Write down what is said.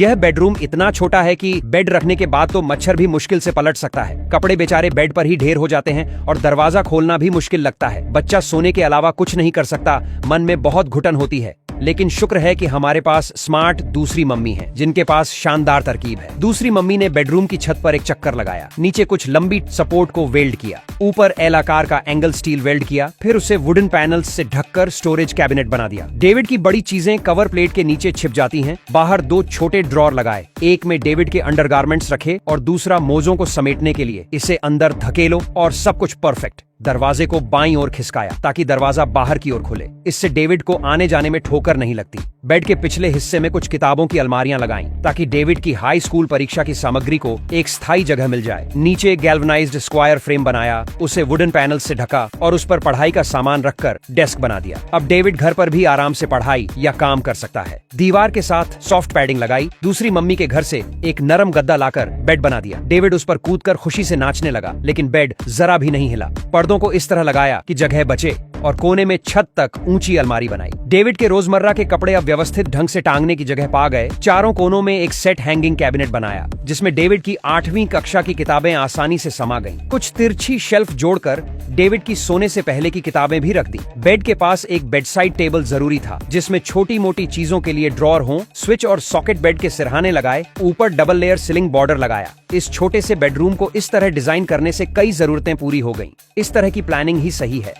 यह बेडरूम इतना छोटा है कि बेड रखने के बाद तो मच्छर भी मुश्किल से पलट सकता है। कपड़े बेचारे बेड पर ही ढेर हो जाते हैं और दरवाजा खोलना भी मुश्किल लगता है। बच्चा सोने के अलावा कुछ नहीं कर सकता। मन में बहुत घुटन होती है, लेकिन शुक्र है कि हमारे पास स्मार्ट दूसरी मम्मी है, जिनके पास शानदार तरकीब है। दूसरी मम्मी ने बेडरूम की छत पर एक चक्कर लगाया, नीचे कुछ लंबी सपोर्ट को वेल्ड किया, ऊपर एल आकार का एंगल स्टील वेल्ड किया, फिर उसे वुडन पैनल्स से ढककर स्टोरेज कैबिनेट बना दिया। डेविड की बड़ी चीजें कवर प्लेट के नीचे छिप जाती हैं। बाहर 2 छोटे ड्रॉर लगाए, एक में डेविड के अंडरगारमेंट्स रखे और दूसरा मोजों को समेटने के लिए। इसे अंदर धकेलो और सब कुछ परफेक्ट। दरवाजे को बाईं ओर खिसकाया ताकि दरवाजा बाहर की ओर खुले। इससे डेविड को आने जाने में ठोकर नहीं लगती। बेड के पिछले हिस्से में कुछ किताबों की अलमारियां लगाईं ताकि डेविड की हाई स्कूल परीक्षा की सामग्री को एक स्थायी जगह मिल जाए। नीचे गैल्वनाइज्ड स्क्वायर फ्रेम बनाया, उसे वुडन पैनल से ढका और उस पर पढ़ाई का सामान रखकर डेस्क बना दिया। अब डेविड घर पर भी आराम से पढ़ाई या काम कर सकता है। दीवार के साथ सॉफ्ट पैडिंग लगाई। दूसरी मम्मी के घर से एक नरम गद्दा लाकर बेड बना दिया। डेविड उस पर कूदकर खुशी से नाचने लगा, लेकिन बेड जरा भी नहीं हिला। पर्दों को इस तरह लगाया कि जगह बचे और कोने में छत तक ऊंची अलमारी बनाई। डेविड के रोजमर्रा के कपड़े अब व्यवस्थित ढंग से टांगने की जगह पा गए। चारों कोनों में एक सेट हैंगिंग कैबिनेट बनाया, जिसमें डेविड की 8वीं कक्षा की किताबें आसानी से समा गईं। कुछ तिरछी शेल्फ जोड़कर डेविड की सोने से पहले की किताबें भी रख दी। बेड के पास एक बेडसाइड टेबल जरूरी था, जिसमें छोटी मोटी चीजों के लिए ड्रॉर हों। स्विच और सॉकेट बेड के सिरहाने लगाए, ऊपर डबल लेयर सीलिंग बॉर्डर लगाया। इस छोटे से बेडरूम को इस तरह डिजाइन करने से कई जरूरतें पूरी हो गईं। इस तरह की प्लानिंग ही सही है।